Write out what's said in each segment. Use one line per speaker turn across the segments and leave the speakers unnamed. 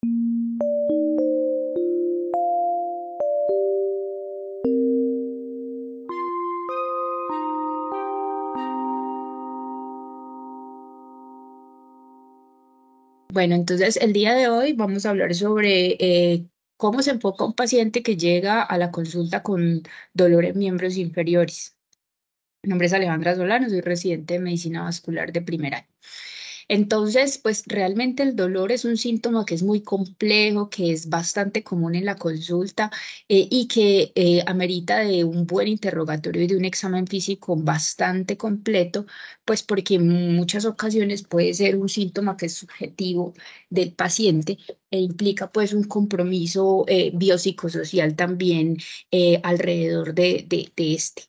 Bueno, entonces el día de hoy vamos a hablar sobre cómo se enfoca un paciente que llega a la consulta con dolor en miembros inferiores. Mi nombre es Alejandra Solano, soy residente de medicina vascular de primer año. Entonces, pues realmente el dolor es un síntoma que es muy complejo, que es bastante común en la consulta y que amerita de un buen interrogatorio y de un examen físico bastante completo, pues porque en muchas ocasiones puede ser un síntoma que es subjetivo del paciente e implica pues un compromiso biopsicosocial también alrededor de este.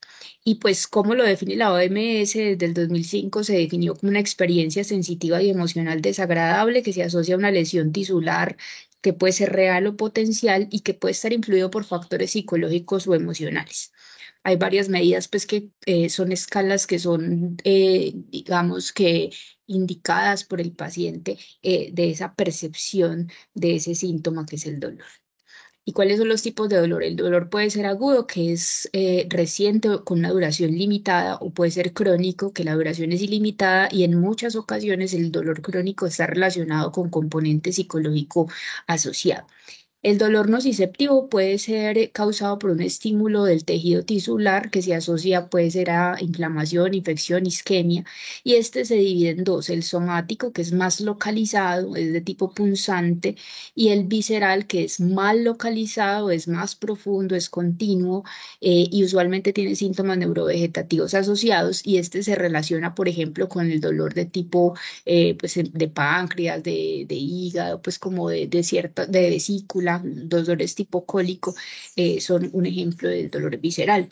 Y pues, ¿cómo lo define la OMS? Desde el 2005 se definió como una experiencia sensitiva y emocional desagradable que se asocia a una lesión tisular que puede ser real o potencial y que puede estar influido por factores psicológicos o emocionales. Hay varias medidas, pues, que son escalas que son, digamos, que indicadas por el paciente de esa percepción de ese síntoma que es el dolor. ¿Y cuáles son los tipos de dolor? El dolor puede ser agudo, que es reciente o con una duración limitada, o puede ser crónico, que la duración es ilimitada y en muchas ocasiones el dolor crónico está relacionado con componente psicológico asociado. El dolor nociceptivo puede ser causado por un estímulo del tejido tisular que se asocia, puede ser a inflamación, infección, isquemia, y este se divide en dos, el somático, que es más localizado, es de tipo punzante, y el visceral, que es mal localizado, es más profundo, es continuo, y usualmente tiene síntomas neurovegetativos asociados, y este se relaciona, por ejemplo, con el dolor de tipo pues, de páncreas, de hígado, pues como de cierta, de vesícula, dolores tipo cólico, son un ejemplo del dolor visceral.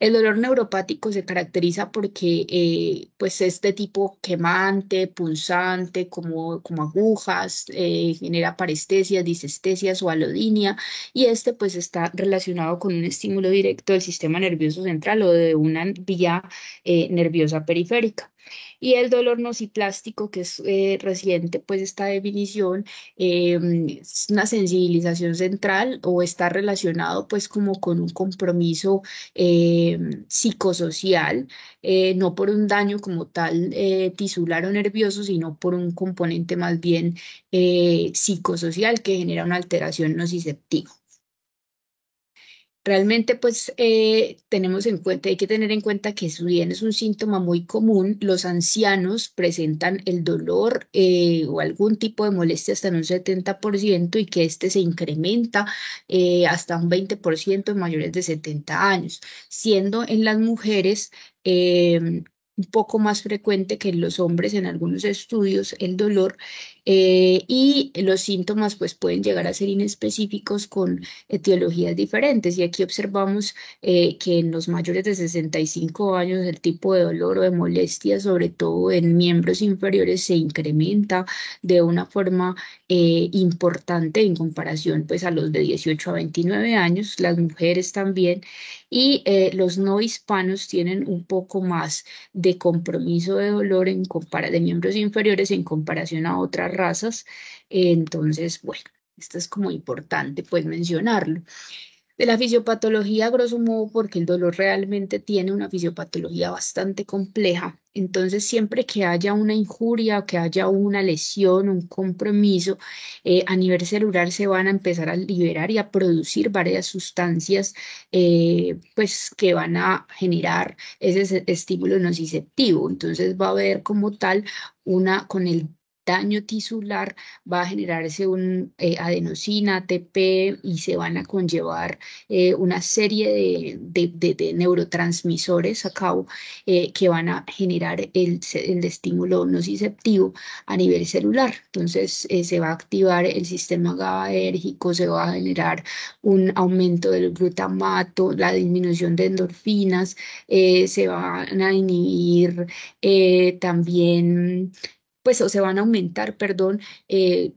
El dolor neuropático se caracteriza porque pues es de tipo quemante, punzante, como agujas, genera parestesias, disestesias o alodinia, y este pues está relacionado con un estímulo directo del sistema nervioso central o de una vía nerviosa periférica. Y el dolor nociplástico, que es reciente, pues esta definición es una sensibilización central o está relacionado pues como con un compromiso eh, psicosocial, no por un daño como tal tisular o nervioso, sino por un componente más bien psicosocial que genera una alteración nociceptiva. Realmente, pues tenemos en cuenta, hay que tener en cuenta que si bien es un síntoma muy común, los ancianos presentan el dolor o algún tipo de molestia hasta en un 70% y que este se incrementa hasta un 20% en mayores de 70 años, siendo en las mujeres un poco más frecuente que en los hombres en algunos estudios el dolor y los síntomas pues pueden llegar a ser inespecíficos con etiologías diferentes. Y aquí observamos que en los mayores de 65 años el tipo de dolor o de molestia, sobre todo en miembros inferiores, se incrementa de una forma importante en comparación pues a los de 18 a 29 años, las mujeres también, y los no hispanos tienen un poco más de compromiso de dolor de miembros inferiores en comparación a otras razas. Entonces, bueno, esto es como importante pues mencionarlo. De la fisiopatología, grosso modo, porque el dolor realmente tiene una fisiopatología bastante compleja. Entonces, siempre que haya una injuria o que haya una lesión, un compromiso, a nivel celular se van a empezar a liberar y a producir varias sustancias, pues, que van a generar ese estímulo nociceptivo. Entonces, va a haber como tal con el daño tisular va a generarse un adenosina, ATP y se van a conllevar una serie de neurotransmisores a cabo que van a generar el estímulo nociceptivo a nivel celular. Entonces se va a activar el sistema GABAérgico, se va a generar un aumento del glutamato, la disminución de endorfinas, se van a inhibir también pues o se van a aumentar, perdón,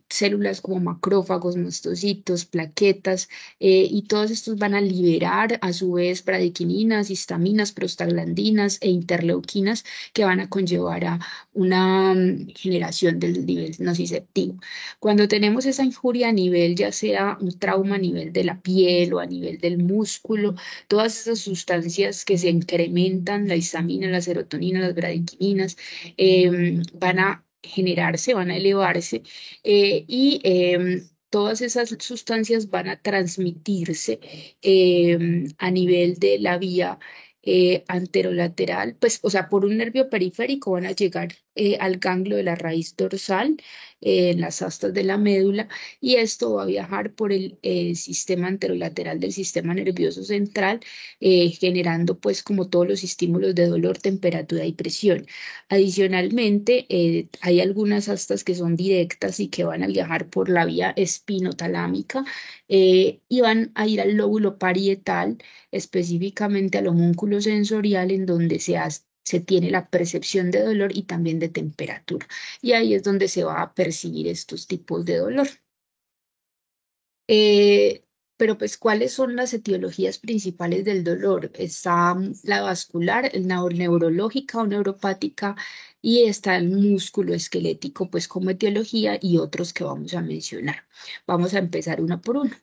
células como macrófagos, mastocitos, plaquetas, y todos estos van a liberar a su vez bradykininas, histaminas, prostaglandinas e interleuquinas que van a conllevar a una generación del nivel nociceptivo. Cuando tenemos esa injuria a nivel, ya sea un trauma a nivel de la piel o a nivel del músculo, todas esas sustancias que se incrementan, la histamina, la serotonina, las bradykininas, van a generarse, van a elevarse, y todas esas sustancias van a transmitirse a nivel de la vía anterolateral, pues, o sea, por un nervio periférico van a llegar al ganglio de la raíz dorsal, en las astas de la médula, y esto va a viajar por el sistema anterolateral del sistema nervioso central, generando pues como todos los estímulos de dolor, temperatura y presión. Adicionalmente, hay algunas astas que son directas y que van a viajar por la vía espinotalámica, y van a ir al lóbulo parietal, específicamente al homúnculo sensorial, en donde se tiene la percepción de dolor y también de temperatura. Y ahí es donde se va a percibir estos tipos de dolor. Eh, pero pues, ¿cuáles son las etiologías principales del dolor? Está la vascular, neurológica o neuropática, y está el músculo esquelético, pues como etiología, y otros que vamos a mencionar. Vamos a empezar una por una.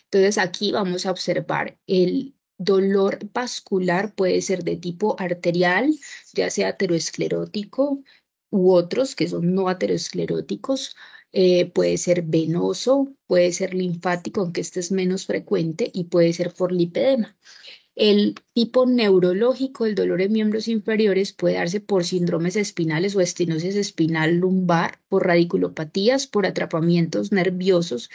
Entonces aquí vamos a observar el dolor vascular, puede ser de tipo arterial, ya sea aterosclerótico u otros que son no ateroscleróticos. Puede ser venoso, puede ser linfático, aunque este es menos frecuente, y puede ser por lipedema. El tipo neurológico, el dolor en miembros inferiores, puede darse por síndromes espinales o estenosis espinal lumbar, por radiculopatías, por atrapamientos nerviosos,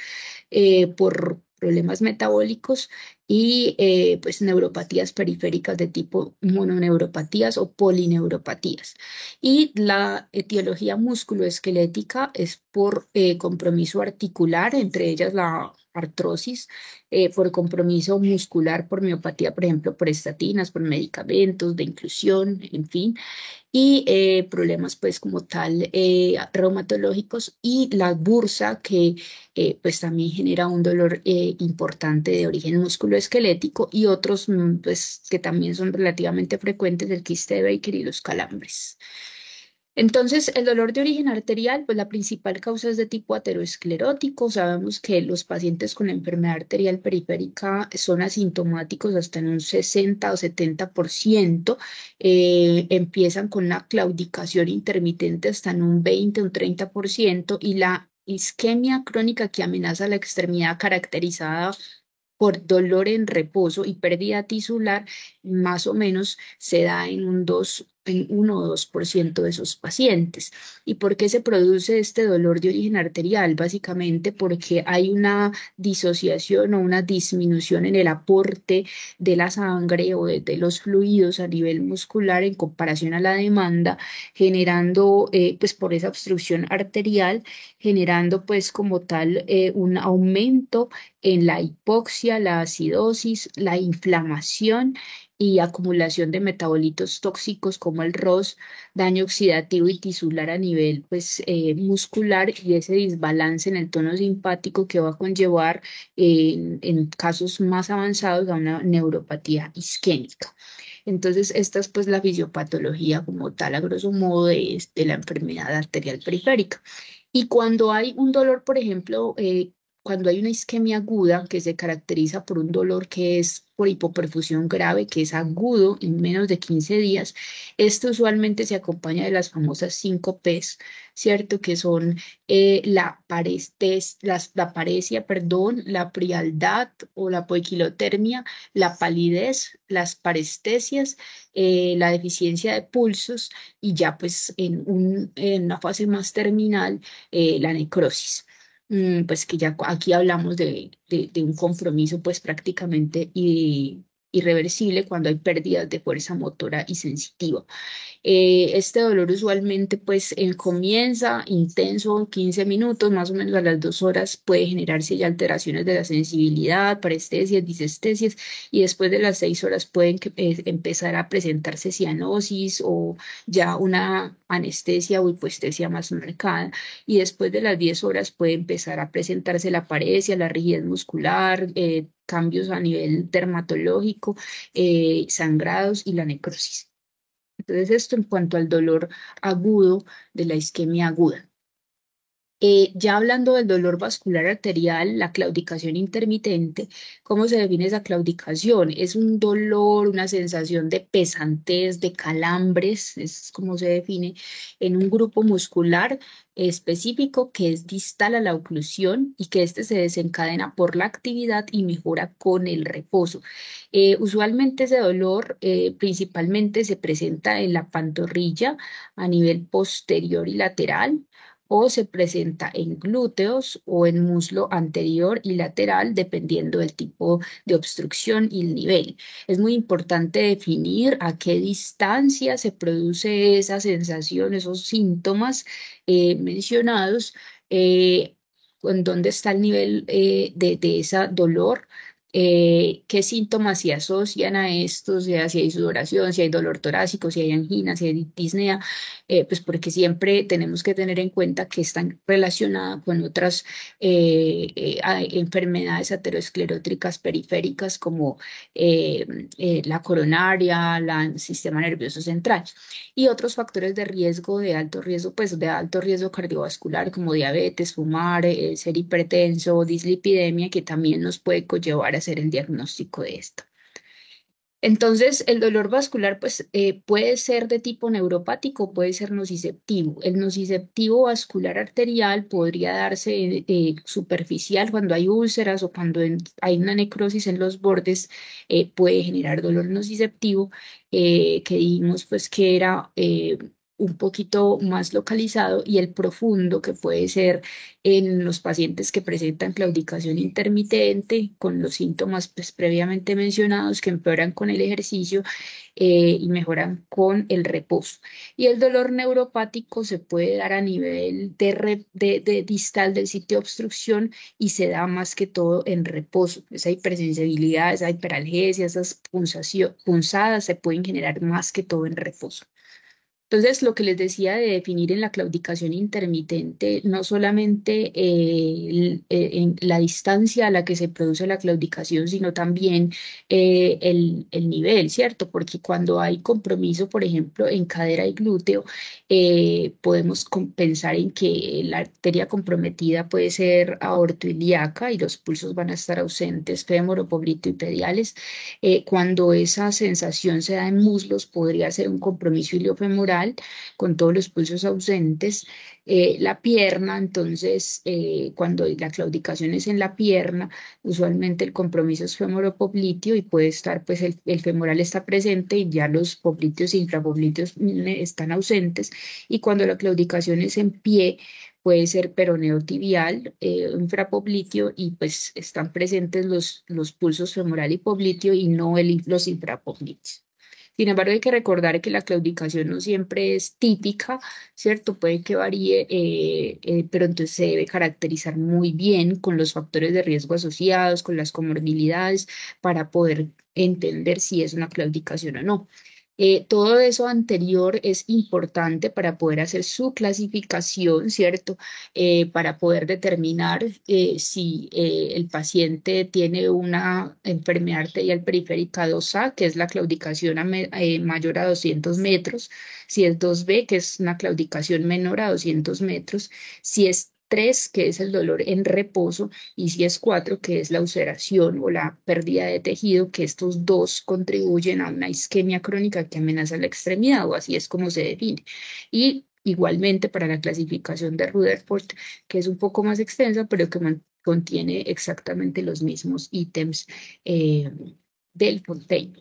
por problemas metabólicos, y pues neuropatías periféricas de tipo mononeuropatías o polineuropatías. Y la etiología musculoesquelética es por compromiso articular, entre ellas la artrosis, por compromiso muscular, por miopatía, por ejemplo, por estatinas, por medicamentos de inclusión, en fin, y problemas pues como tal reumatológicos, y la bursa que pues también genera un dolor importante de origen musculoesquelético, y otros pues que también son relativamente frecuentes, el quiste de Baker y los calambres. Entonces, el dolor de origen arterial, pues la principal causa es de tipo aterosclerótico. Sabemos que los pacientes con enfermedad arterial periférica son asintomáticos hasta en un 60 o 70%. Empiezan con una claudicación intermitente hasta en un 20 o un 30%, y la isquemia crónica que amenaza la extremidad, caracterizada por dolor en reposo y pérdida tisular, más o menos se da en en 1 o 2% de esos pacientes. ¿Y por qué se produce este dolor de origen arterial? Básicamente porque hay una disociación o una disminución en el aporte de la sangre o de los fluidos a nivel muscular en comparación a la demanda, generando, pues por esa obstrucción arterial, generando pues como tal un aumento en la hipoxia, la acidosis, la inflamación y acumulación de metabolitos tóxicos como el ROS, daño oxidativo y tisular a nivel pues, muscular, y ese desbalance en el tono simpático que va a conllevar en casos más avanzados a una neuropatía isquémica. Entonces, esta es pues la fisiopatología como tal, a grosso modo, de la enfermedad arterial periférica. Y cuando hay un dolor, por ejemplo, cuando hay una isquemia aguda que se caracteriza por un dolor que es por hipoperfusión grave, que es agudo en menos de 15 días, esto usualmente se acompaña de las famosas 5 Ps, ¿cierto? Que son la paresia, perdón, la frialdad o la poiquilotermia, la palidez, las parestesias, la deficiencia de pulsos, y ya pues en una fase más terminal, la necrosis. Pues que ya aquí hablamos de un compromiso pues prácticamente irreversible cuando hay pérdidas de fuerza motora y sensitiva. Este dolor usualmente pues comienza intenso, 15 minutos, más o menos a las 2 horas puede generarse ya alteraciones de la sensibilidad, parestesias, disestesias, y después de las 6 horas pueden empezar a presentarse cianosis o ya una anestesia o hipoestesia más marcada, y después de las 10 horas puede empezar a presentarse la paresia, la rigidez muscular, cambios a nivel dermatológico, sangrados y la necrosis. Entonces, esto en cuanto al dolor agudo de la isquemia aguda. Ya hablando del dolor vascular arterial, la claudicación intermitente, ¿cómo se define esa claudicación? Es un dolor, una sensación de pesantez, de calambres, es como se define, en un grupo muscular específico que es distal a la oclusión y que este se desencadena por la actividad y mejora con el reposo. Usualmente ese dolor principalmente se presenta en la pantorrilla a nivel posterior y lateral, o se presenta en glúteos o en muslo anterior y lateral, dependiendo del tipo de obstrucción y el nivel. Es muy importante definir a qué distancia se produce esa sensación, esos síntomas mencionados, en dónde está el nivel de ese dolor. Qué síntomas se asocian a estos, sea si hay sudoración, si hay dolor torácico, si hay angina, si hay disnea, pues porque siempre tenemos que tener en cuenta que están relacionadas con otras enfermedades ateroscleróticas periféricas como la coronaria, el sistema nervioso central y otros factores de riesgo, de alto riesgo, pues de alto riesgo cardiovascular como diabetes, fumar, ser hipertenso, dislipidemia, que también nos puede conllevar a hacer el diagnóstico de esto. Entonces, el dolor vascular pues, puede ser de tipo neuropático, puede ser nociceptivo. El nociceptivo vascular arterial podría darse superficial cuando hay úlceras o cuando hay una necrosis en los bordes, puede generar dolor nociceptivo, que dijimos pues que era un poquito más localizado, y el profundo, que puede ser en los pacientes que presentan claudicación intermitente con los síntomas pues, previamente mencionados que empeoran con el ejercicio y mejoran con el reposo. Y el dolor neuropático se puede dar a nivel de distal del sitio de obstrucción y se da más que todo en reposo. Esa hipersensibilidad, esa hiperalgesia, esas punzadas se pueden generar más que todo en reposo. Entonces, lo que les decía de definir en la claudicación intermitente, no solamente en la distancia a la que se produce la claudicación, sino también el nivel, ¿cierto? Porque cuando hay compromiso, por ejemplo, en cadera y glúteo, podemos pensar en que la arteria comprometida puede ser aortoilíaca y los pulsos van a estar ausentes, fémoro, popliteo y pediales. Cuando esa sensación se da en muslos, podría ser un compromiso iliofemoral con todos los pulsos ausentes. La pierna, entonces, cuando la claudicación es en la pierna, usualmente el compromiso es femoropopliteo y puede estar, pues el femoral está presente y ya los popliteos e infrapopliteos están ausentes. Y cuando la claudicación es en pie, puede ser peroneo tibial, infrapopliteo, y pues están presentes los pulsos femoral y popliteo y no los infrapopliteos. Sin embargo, hay que recordar que la claudicación no siempre es típica, ¿cierto? Puede que varíe, pero entonces se debe caracterizar muy bien con los factores de riesgo asociados, con las comorbilidades, para poder entender si es una claudicación o no. Todo eso anterior es importante para poder hacer su clasificación, ¿cierto? Para poder determinar si el paciente tiene una enfermedad arterial periférica 2A, que es la claudicación mayor a 200 metros, si es 2B, que es una claudicación menor a 200 metros, si es 3, que es el dolor en reposo, y si es 4, que es la ulceración o la pérdida de tejido, que estos dos contribuyen a una isquemia crónica que amenaza la extremidad, o así es como se define. Y igualmente para la clasificación de Rutherford, que es un poco más extensa, pero que contiene exactamente los mismos ítems del Fontaine.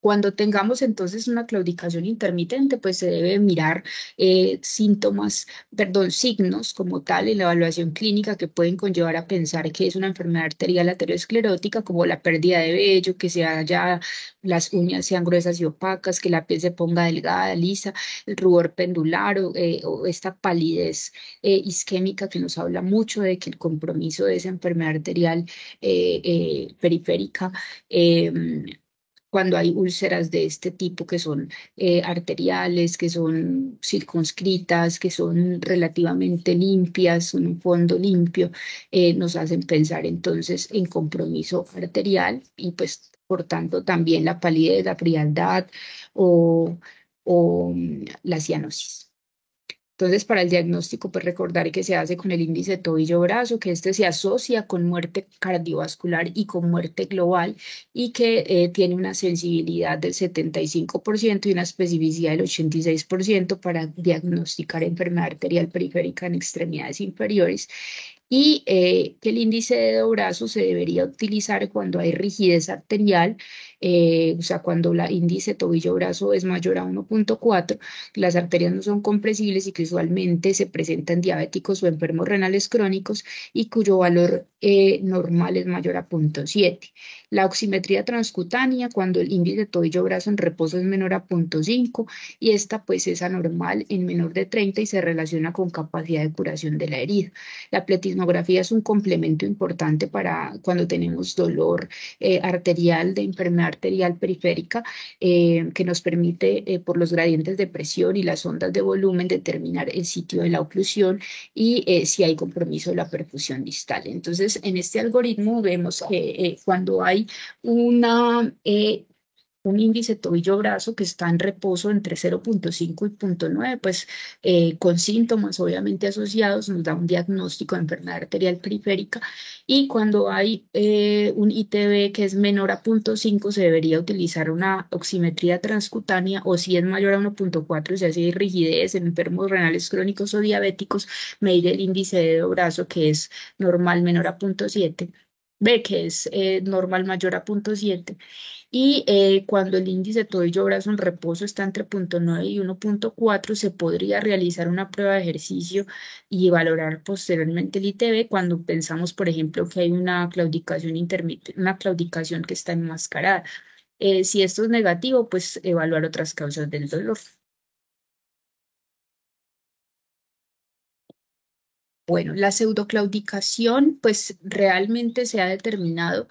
Cuando tengamos entonces una claudicación intermitente, pues se debe mirar signos como tal en la evaluación clínica que pueden conllevar a pensar que es una enfermedad arterial aterosclerótica, como la pérdida de vello, que las uñas sean gruesas y opacas, que la piel se ponga delgada, lisa, el rubor pendular o esta palidez isquémica que nos habla mucho de que el compromiso de esa enfermedad arterial periférica. Cuando hay úlceras de este tipo que son arteriales, que son circunscritas, que son relativamente limpias, un fondo limpio, nos hacen pensar entonces en compromiso arterial y pues por tanto también la palidez, la frialdad o, o la cianosis. Entonces, para el diagnóstico, pues recordar que se hace con el índice tobillo-brazo, que este se asocia con muerte cardiovascular y con muerte global y que tiene una sensibilidad del 75% y una especificidad del 86% para diagnosticar enfermedad arterial periférica en extremidades inferiores y que el índice de brazo se debería utilizar cuando hay rigidez arterial, o sea, cuando la índice tobillo-brazo es mayor a 1,4, las arterias no son compresibles y que usualmente se presentan diabéticos o enfermos renales crónicos y cuyo valor normal es mayor a 0,7. La oximetría transcutánea, cuando el índice tobillo-brazo en reposo es menor a 0,5 y esta pues es anormal en menor de 30 y se relaciona con capacidad de curación de la herida. La pletismografía es un complemento importante para cuando tenemos dolor arterial de enfermedad arterial periférica que nos permite por los gradientes de presión y las ondas de volumen determinar el sitio de la oclusión y si hay compromiso de la perfusión distal. Entonces, en este algoritmo vemos que cuando hay un índice tobillo-brazo que está en reposo entre 0,5 y 0,9, pues con síntomas obviamente asociados, nos da un diagnóstico de enfermedad arterial periférica y cuando hay un ITB que es menor a 0,5 se debería utilizar una oximetría transcutánea o si es mayor a 1,4, si hace rigidez en enfermos renales crónicos o diabéticos, medir el índice de brazo que es normal menor a 0,7. B, que es normal mayor a 0,7 y cuando el índice tobillo-brazo en reposo está entre 0,9 y 1,4, se podría realizar una prueba de ejercicio y valorar posteriormente el ITB cuando pensamos, por ejemplo, que hay una claudicación intermitente, una claudicación que está enmascarada. Si esto es negativo, pues evaluar otras causas del dolor. Bueno, la pseudoclaudicación, pues realmente se ha determinado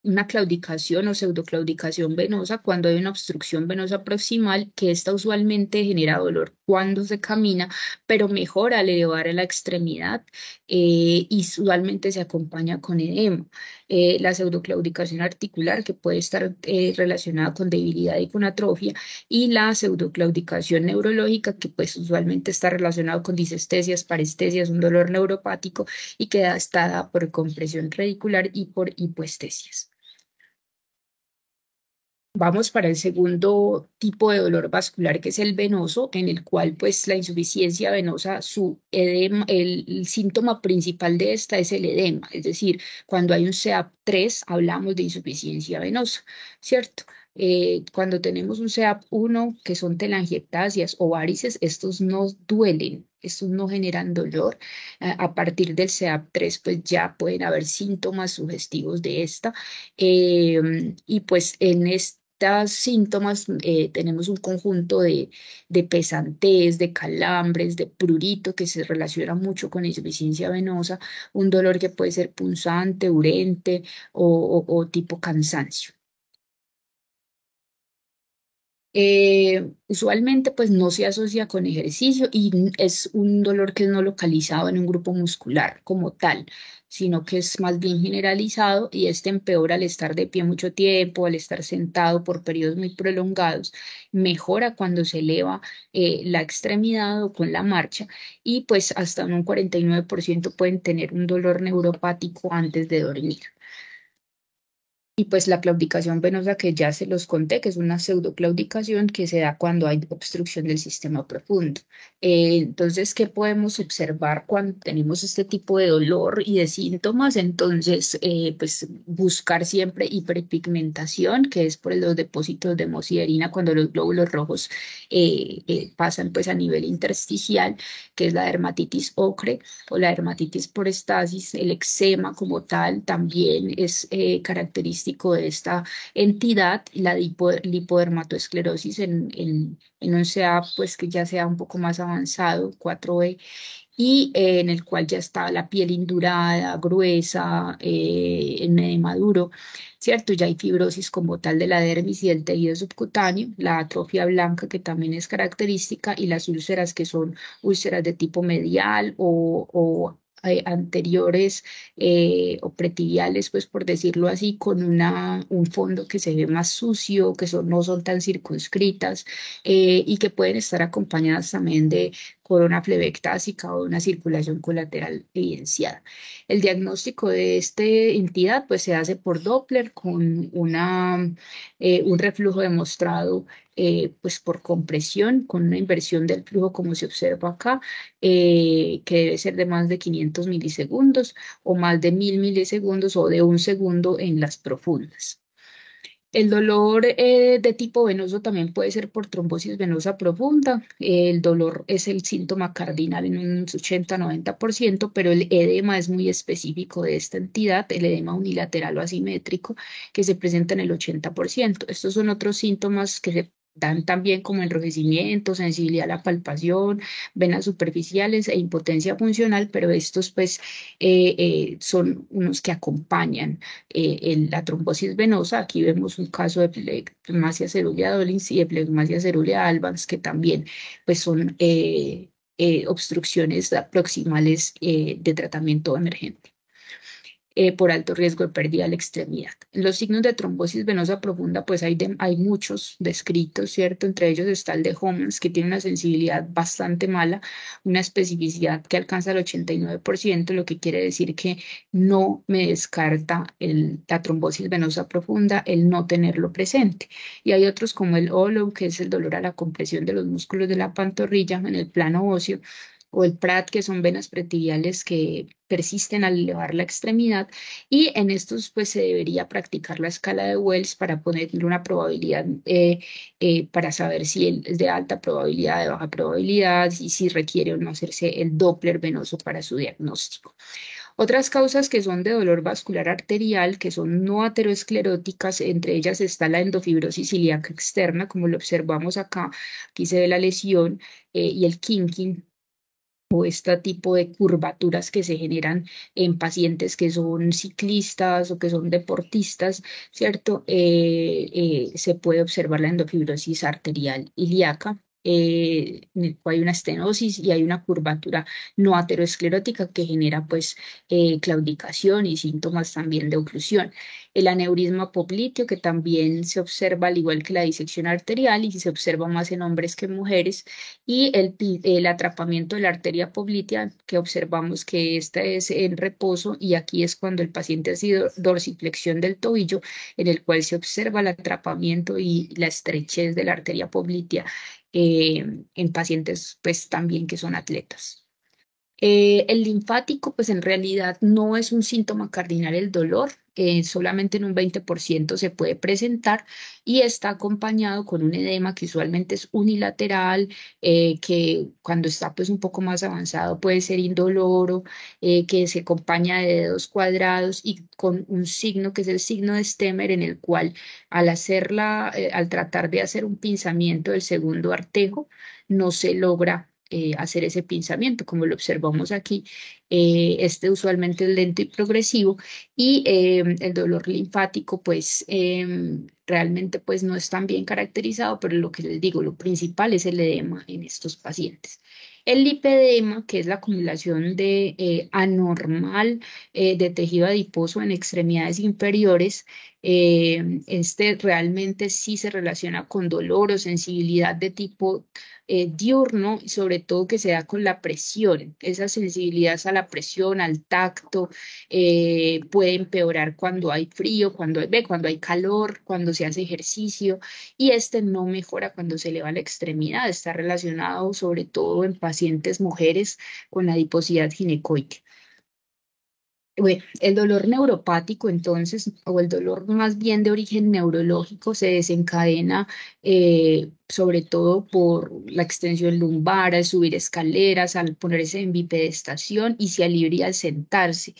una claudicación o pseudoclaudicación venosa cuando hay una obstrucción venosa proximal, que esta usualmente genera dolor cuando se camina, pero mejora al elevar a la extremidad y usualmente se acompaña con edema. La pseudoclaudicación articular, que puede estar relacionada con debilidad y con atrofia, y la pseudoclaudicación neurológica, que pues usualmente está relacionado con disestesias, parestesias, un dolor neuropático y que está dada por compresión radicular y por hipoestesias. Vamos para el segundo tipo de dolor vascular, que es el venoso, en el cual pues la insuficiencia venosa, su edema, el síntoma principal de esta es el edema, es decir, cuando hay un CEAP3 hablamos de insuficiencia venosa, ¿cierto? Cuando tenemos un CEAP1, que son telangiectasias o varices, estos no duelen, estos no generan dolor. A partir del CEAP3, pues ya pueden haber síntomas sugestivos de esta. Y pues en estos síntomas tenemos un conjunto de pesantez, de calambres, de prurito que se relaciona mucho con insuficiencia venosa, un dolor que puede ser punzante, urente o tipo cansancio. Usualmente pues no se asocia con ejercicio y es un dolor que es no localizado en un grupo muscular como tal, sino que es más bien generalizado y este empeora al estar de pie mucho tiempo, al estar sentado por periodos muy prolongados, mejora cuando se eleva la extremidad o con la marcha y pues hasta un 49% pueden tener un dolor neuropático antes de dormir. Y pues la claudicación venosa que ya se los conté, que es una pseudoclaudicación que se da cuando hay obstrucción del sistema profundo. Entonces, ¿qué podemos observar cuando tenemos este tipo de dolor y de síntomas? Entonces, pues buscar siempre hiperpigmentación, que es por los depósitos de hemosiderina cuando los glóbulos rojos pasan pues a nivel intersticial, que es la dermatitis ocre o la dermatitis por estasis. El eczema como tal también es característico de esta entidad, la lipodermatoesclerosis en un CA pues que ya sea un poco más avanzado, 4B, y en el cual ya está la piel indurada, gruesa, en edema duro, ¿cierto? Ya hay fibrosis como tal de la dermis y del tejido subcutáneo, la atrofia blanca que también es característica y las úlceras que son úlceras de tipo medial o anteriores o pretibiales, pues por decirlo así, con un fondo que se ve más sucio, que no son tan circunscritas y que pueden estar acompañadas también de corona flebectásica o una circulación colateral evidenciada. El diagnóstico de esta entidad pues se hace por Doppler con un reflujo demostrado pues por compresión, con una inversión del flujo como se observa acá, que debe ser de más de 500 milisegundos o más de 1000 milisegundos o de un segundo en las profundas. El dolor de tipo venoso también puede ser por trombosis venosa profunda. El dolor es el síntoma cardinal en un 80-90%, pero el edema es muy específico de esta entidad, el edema unilateral o asimétrico, que se presenta en el 80%. Estos son otros síntomas que se dan también como enrojecimiento, sensibilidad a la palpación, venas superficiales e impotencia funcional, pero estos pues son unos que acompañan en la trombosis venosa. Aquí vemos un caso de plegmasia cerulea Dollins y de plegmasia cerulea albans, que también pues, son obstrucciones proximales de tratamiento emergente por alto riesgo de pérdida de la extremidad. Los signos de trombosis venosa profunda, pues hay muchos descritos, ¿cierto? Entre ellos está el de Homans, que tiene una sensibilidad bastante mala, una especificidad que alcanza el 89%, lo que quiere decir que no me descarta la trombosis venosa profunda el no tenerlo presente. Y hay otros como el HOLO, que es el dolor a la compresión de los músculos de la pantorrilla en el plano óseo, o el PRAT, que son venas pretibiales que persisten al elevar la extremidad, y en estos pues se debería practicar la escala de Wells para ponerle una probabilidad, para saber si es de alta probabilidad, de baja probabilidad, y si requiere o no hacerse el Doppler venoso para su diagnóstico. Otras causas que son de dolor vascular arterial, que son no ateroscleróticas, entre ellas está la endofibrosis ilíaca externa, como lo observamos acá, aquí se ve la lesión, y el kinking, o este tipo de curvaturas que se generan en pacientes que son ciclistas o que son deportistas, ¿cierto? Se puede observar la endofibrosis arterial ilíaca. En el cual hay una estenosis y hay una curvatura no aterosclerótica que genera pues claudicación y síntomas también de oclusión. El aneurisma popliteo, que también se observa al igual que la disección arterial y se observa más en hombres que en mujeres, y el atrapamiento de la arteria poplitea, que observamos que esta es en reposo y aquí es cuando el paciente ha sido dorsiflexión del tobillo, en el cual se observa el atrapamiento y la estrechez de la arteria poplitea en pacientes pues también que son atletas. El linfático, pues en realidad no es un síntoma cardinal el dolor, solamente en un 20% se puede presentar y está acompañado con un edema que usualmente es unilateral, que cuando está pues un poco más avanzado puede ser indoloro, que se acompaña de dedos cuadrados y con un signo que es el signo de Stemmer, en el cual al tratar de hacer un pinzamiento del segundo artejo, no se logra hacer ese pinzamiento, como lo observamos aquí. Este usualmente es lento y progresivo y el dolor linfático pues realmente pues no es tan bien caracterizado, pero lo que les digo, lo principal es el edema en estos pacientes. El lipedema, que es la acumulación de anormal de tejido adiposo en extremidades inferiores, este realmente sí se relaciona con dolor o sensibilidad de tipo diurno, y sobre todo que se da con la presión, esa sensibilidad a la presión, al tacto, puede empeorar cuando hay frío, cuando hay calor, cuando se hace ejercicio, y este no mejora cuando se eleva la extremidad, está relacionado sobre todo en pacientes mujeres con adiposidad ginecoide. Bueno, el dolor neuropático, entonces, o el dolor más bien de origen neurológico, se desencadena sobre todo por la extensión lumbar, al subir escaleras, al ponerse en bipedestación y se alivia al sentarse.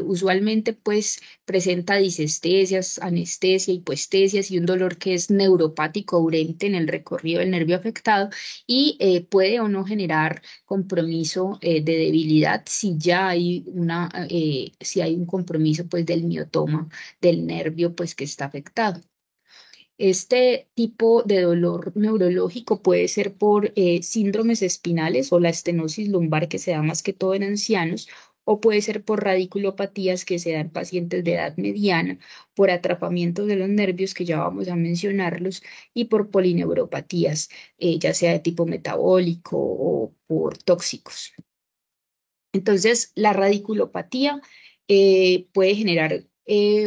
Usualmente, pues, presenta disestesias, anestesia, hipoestesias y un dolor que es neuropático urente en el recorrido del nervio afectado y puede o no generar compromiso de debilidad si hay un compromiso pues del miotoma del nervio pues que está afectado. Este tipo de dolor neurológico puede ser por síndromes espinales o la estenosis lumbar que se da más que todo en ancianos, o puede ser por radiculopatías que se dan en pacientes de edad mediana, por atrapamientos de los nervios, que ya vamos a mencionarlos, y por polineuropatías, ya sea de tipo metabólico o por tóxicos. Entonces, la radiculopatía puede generar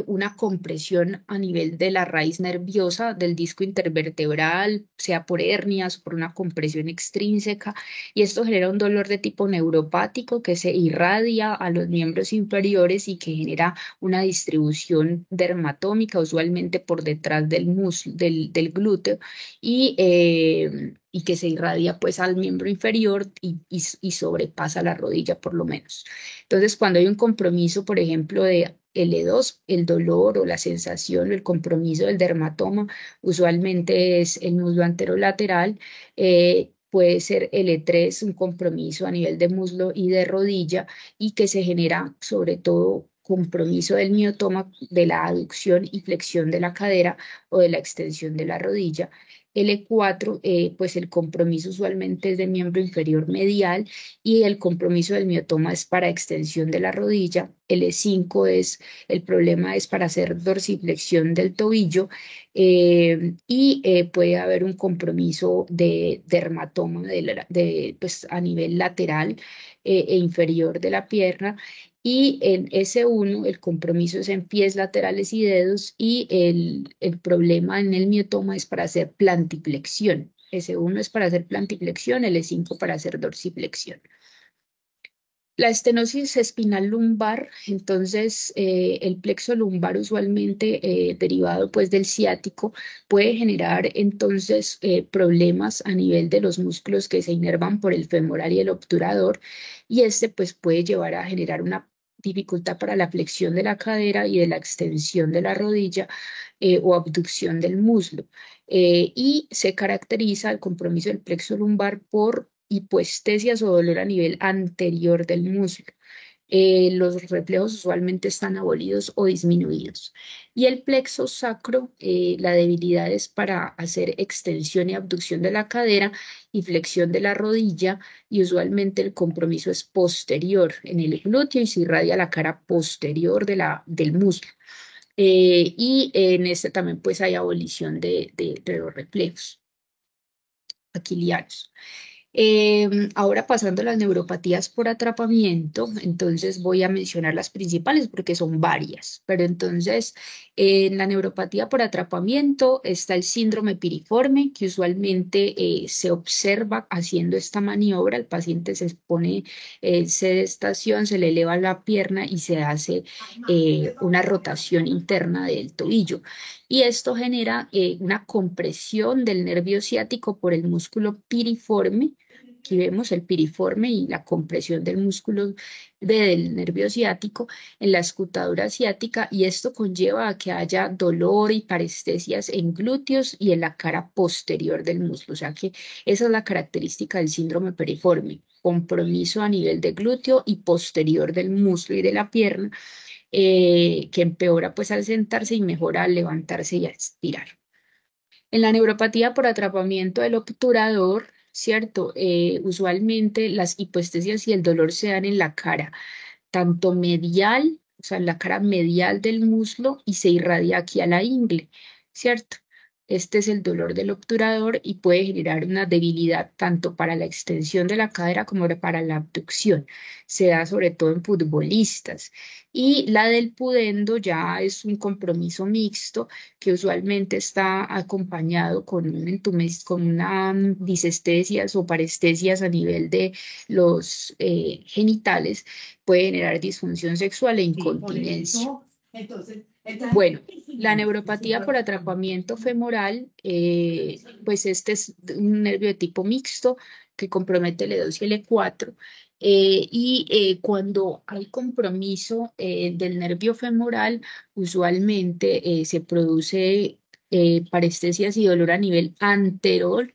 una compresión a nivel de la raíz nerviosa del disco intervertebral, sea por hernias o por una compresión extrínseca, y esto genera un dolor de tipo neuropático que se irradia a los miembros inferiores y que genera una distribución dermatómica, usualmente por detrás del muslo, del glúteo, y que se irradia pues al miembro inferior y sobrepasa la rodilla por lo menos. Entonces, cuando hay un compromiso, por ejemplo, de L2, el dolor o la sensación o el compromiso del dermatoma, usualmente es el muslo anterolateral. Puede ser L3, un compromiso a nivel de muslo y de rodilla, y que se genera sobre todo compromiso del miotoma, de la aducción y flexión de la cadera o de la extensión de la rodilla. L4, pues el compromiso usualmente es del miembro inferior medial y el compromiso del miotoma es para extensión de la rodilla. L5 el problema es para hacer dorsiflexión del tobillo, puede haber un compromiso de dermatoma pues, a nivel lateral e inferior de la pierna. Y en S1 el compromiso es en pies laterales y dedos, y el problema en el miotoma es para hacer plantiflexión. S1 es para hacer plantiflexión, L5 para hacer dorsiflexión. La estenosis espinal lumbar, entonces el plexo lumbar usualmente derivado pues del ciático puede generar entonces problemas a nivel de los músculos que se inervan por el femoral y el obturador, y este pues puede llevar a generar una dificultad para la flexión de la cadera y de la extensión de la rodilla o abducción del muslo. Y se caracteriza el compromiso del plexo lumbar por hipoestesias o dolor a nivel anterior del muslo. Los reflejos usualmente están abolidos o disminuidos. Y el plexo sacro, la debilidad es para hacer extensión y abducción de la cadera y flexión de la rodilla, y usualmente el compromiso es posterior en el glúteo y se irradia la cara posterior del muslo. Y en este también pues hay abolición de los reflejos aquilianos. Ahora pasando a las neuropatías por atrapamiento, entonces voy a mencionar las principales porque son varias, pero entonces en la neuropatía por atrapamiento está el síndrome piriforme, que usualmente se observa haciendo esta maniobra. El paciente se pone sedestación, se le eleva la pierna y se hace una rotación interna del tobillo, y esto genera una compresión del nervio ciático por el músculo piriforme. Aquí vemos el piriforme y la compresión del músculo del nervio ciático en la escutadura ciática, y esto conlleva a que haya dolor y parestesias en glúteos y en la cara posterior del muslo. O sea que esa es la característica del síndrome piriforme: compromiso a nivel de glúteo y posterior del muslo y de la pierna, que empeora pues al sentarse y mejora al levantarse y a estirar. En la neuropatía por atrapamiento del obturador, ¿cierto? Usualmente las hipoestesias y el dolor se dan en la cara, tanto medial, o sea, en la cara medial del muslo, y se irradia aquí a la ingle, ¿cierto? Este es el dolor del obturador y puede generar una debilidad tanto para la extensión de la cadera como para la abducción. Se da sobre todo en futbolistas. Y la del pudendo ya es un compromiso mixto que usualmente está acompañado con con una disestesias o parestesias a nivel de los genitales, puede generar disfunción sexual e incontinencia. Bueno, la neuropatía por atrapamiento femoral, pues este es un nervio de tipo mixto que compromete el E2 y el E4. Cuando hay compromiso del nervio femoral, usualmente se produce parestesias y dolor a nivel anterior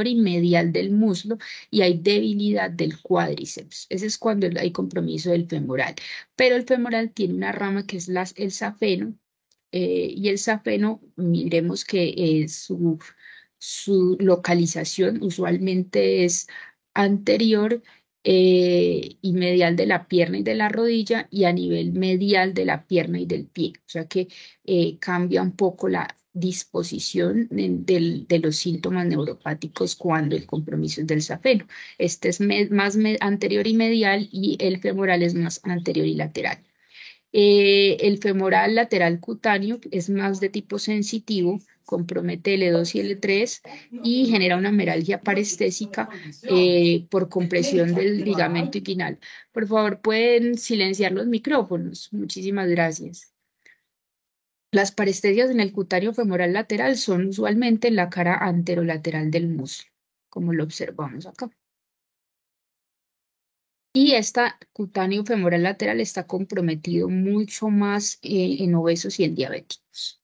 y medial del muslo y hay debilidad del cuádriceps. Ese es cuando hay compromiso del femoral. Pero el femoral tiene una rama que es el safeno, y el safeno, miremos que su localización usualmente es anterior y medial de la pierna y de la rodilla y a nivel medial de la pierna y del pie. O sea que cambia un poco la disposición de los síntomas neuropáticos cuando el compromiso es del safeno. Este es más anterior y medial y el femoral es más anterior y lateral. El femoral lateral cutáneo es más de tipo sensitivo, compromete L2 y L3 y genera una meralgia parestésica por compresión del ligamento inguinal. Por favor, pueden silenciar los micrófonos. Muchísimas gracias. Las parestesias en el cutáneo femoral lateral son usualmente en la cara anterolateral del muslo, como lo observamos acá. Y esta cutáneo femoral lateral está comprometido mucho más en obesos y en diabéticos.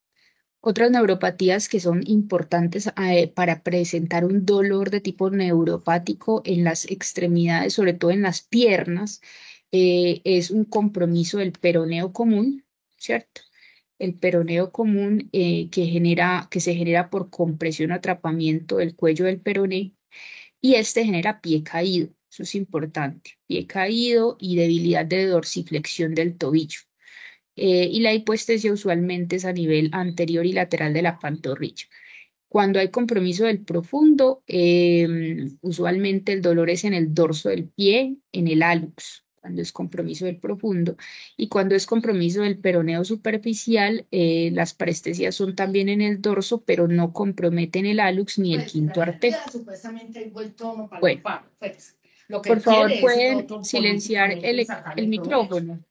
Otras neuropatías que son importantes para presentar un dolor de tipo neuropático en las extremidades, sobre todo en las piernas, es un compromiso del peroneo común, ¿cierto? El peroneo común que se genera por compresión o atrapamiento del cuello del peroné y este genera pie caído. Eso es importante. Pie caído y debilidad de dorsiflexión del tobillo. Y la hipoestesia usualmente es a nivel anterior y lateral de la pantorrilla. Cuando hay compromiso del profundo, usualmente el dolor es en el dorso del pie, en el hallux, cuando es compromiso del profundo. Y cuando es compromiso del peroneo superficial, las parestesias son también en el dorso, pero no comprometen el hallux ni el quinto arterial. Bueno, por favor, pueden silenciar el micrófono.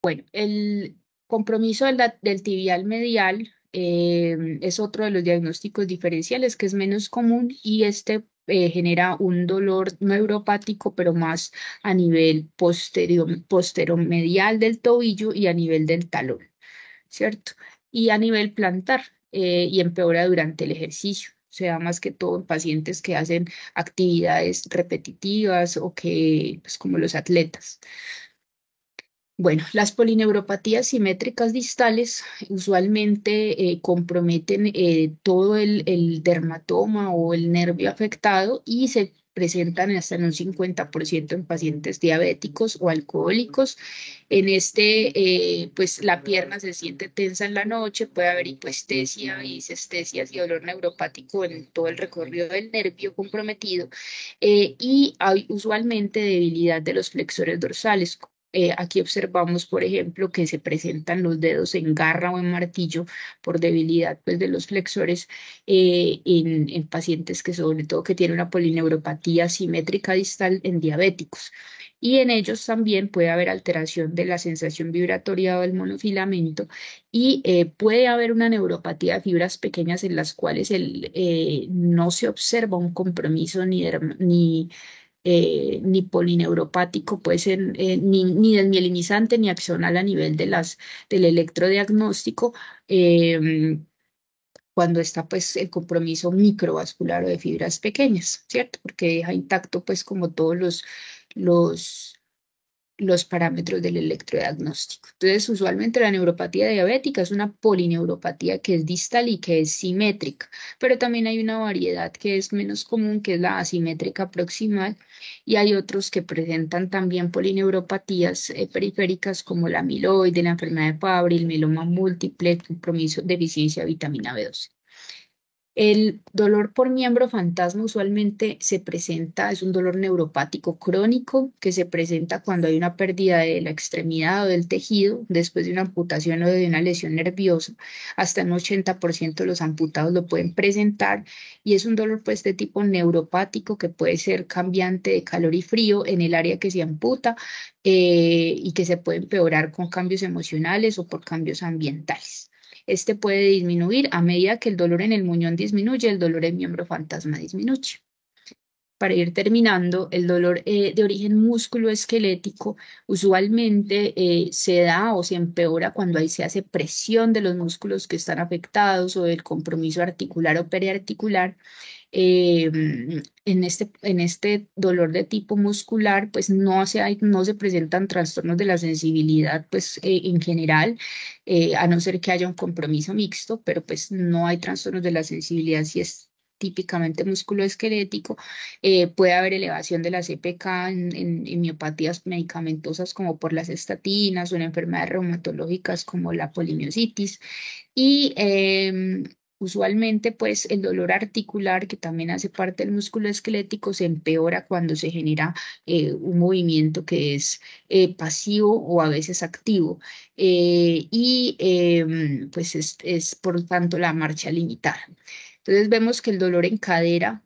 Bueno, el compromiso del tibial medial es otro de los diagnósticos diferenciales que es menos común y este genera un dolor neuropático, pero más a nivel posteromedial del tobillo y a nivel del talón, ¿cierto? Y a nivel plantar y empeora durante el ejercicio. O sea, más que todo en pacientes que hacen actividades repetitivas o que, pues como los atletas. Bueno, las polineuropatías simétricas distales usualmente comprometen todo el dermatoma o el nervio afectado y se presentan hasta en un 50% en pacientes diabéticos o alcohólicos. En pues la pierna se siente tensa en la noche, puede haber hipoestesia y disestesias y dolor neuropático en todo el recorrido del nervio comprometido y hay usualmente debilidad de los flexores dorsales. Aquí observamos, por ejemplo, que se presentan los dedos en garra o en martillo por debilidad pues, de los flexores en pacientes que sobre todo que tienen una polineuropatía simétrica distal en diabéticos. Y en ellos también puede haber alteración de la sensación vibratoria del monofilamento y puede haber una neuropatía de fibras pequeñas en las cuales no se observa un compromiso ni polineuropático, puede ser ni desmielinizante ni axonal a nivel del electrodiagnóstico, cuando está pues el compromiso microvascular o de fibras pequeñas, ¿cierto? Porque deja intacto pues como todos los los parámetros del electrodiagnóstico. Entonces, usualmente la neuropatía diabética es una polineuropatía que es distal y que es simétrica, pero también hay una variedad que es menos común, que es la asimétrica proximal, y hay otros que presentan también polineuropatías periféricas como la amiloide, la enfermedad de Fabry, el mieloma múltiple, compromiso, deficiencia de vitamina B12. El dolor por miembro fantasma usualmente se presenta, es un dolor neuropático crónico que se presenta cuando hay una pérdida de la extremidad o del tejido después de una amputación o de una lesión nerviosa. Hasta un 80% de los amputados lo pueden presentar y es un dolor pues de tipo neuropático que puede ser cambiante de calor y frío en el área que se amputa y que se puede empeorar con cambios emocionales o por cambios ambientales. Este puede disminuir a medida que el dolor en el muñón disminuye, el dolor en miembro fantasma disminuye. Para ir terminando, el dolor de origen musculoesquelético usualmente se da o se empeora cuando ahí se hace presión de los músculos que están afectados o del compromiso articular o periarticular. En este dolor de tipo muscular, pues no se presentan trastornos de la sensibilidad, pues en general, a no ser que haya un compromiso mixto, pero pues no hay trastornos de la sensibilidad si es típicamente musculoesquelético. Puede haber elevación de la CPK en miopatías medicamentosas como por las estatinas o en enfermedades reumatológicas como la polimiositis. Y usualmente, pues el dolor articular, que también hace parte del músculo esquelético, se empeora cuando se genera un movimiento que es pasivo o a veces activo. Pues es, por tanto, la marcha limitada. Entonces vemos que el dolor en cadera,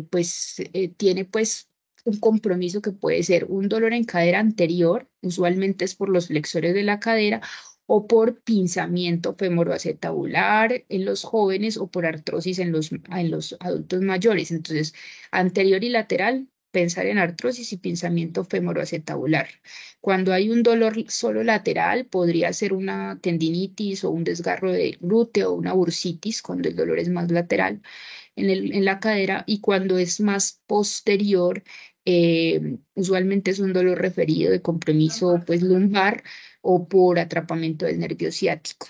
pues tiene pues un compromiso que puede ser un dolor en cadera anterior, usualmente es por los flexores de la cadera, o por pinzamiento femoroacetabular en los jóvenes o por artrosis en los adultos mayores. Entonces, anterior y lateral, pensar en artrosis y pinzamiento femoroacetabular. Cuando hay un dolor solo lateral, podría ser una tendinitis o un desgarro del glúteo o una bursitis, cuando el dolor es más lateral en la cadera, y cuando es más posterior, usualmente es un dolor referido de compromiso pues lumbar o por atrapamiento del nervio ciático.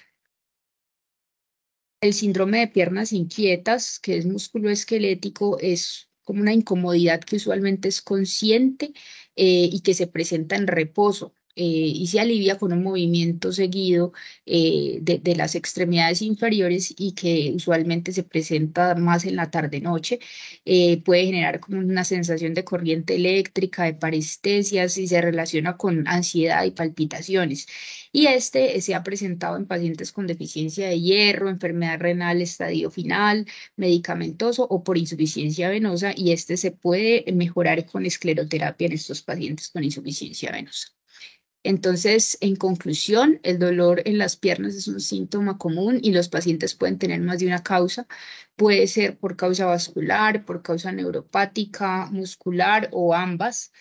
El síndrome de piernas inquietas, que es musculoesquelético, es como una incomodidad que usualmente es consciente y que se presenta en reposo. Y se alivia con un movimiento seguido de las extremidades inferiores y que usualmente se presenta más en la tarde-noche. Puede generar como una sensación de corriente eléctrica, de parestesias y se relaciona con ansiedad y palpitaciones. Y este se ha presentado en pacientes con deficiencia de hierro, enfermedad renal estadio final, medicamentoso o por insuficiencia venosa, y este se puede mejorar con escleroterapia en estos pacientes con insuficiencia venosa. Entonces, en conclusión, el dolor en las piernas es un síntoma común y los pacientes pueden tener más de una causa. Puede ser por causa vascular, por causa neuropática, muscular o ambas.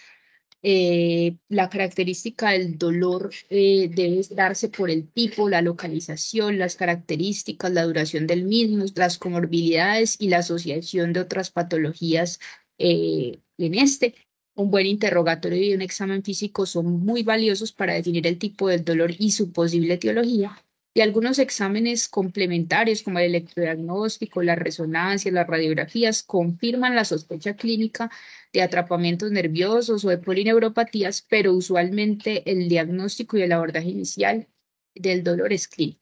La característica del dolor debe darse por el tipo, la localización, las características, la duración del mismo, las comorbilidades y la asociación de otras patologías en este. Un buen interrogatorio y un examen físico son muy valiosos para definir el tipo del dolor y su posible etiología. Y algunos exámenes complementarios como el electrodiagnóstico, las resonancias, las radiografías confirman la sospecha clínica de atrapamientos nerviosos o de polineuropatías, pero usualmente el diagnóstico y el abordaje inicial del dolor es clínico.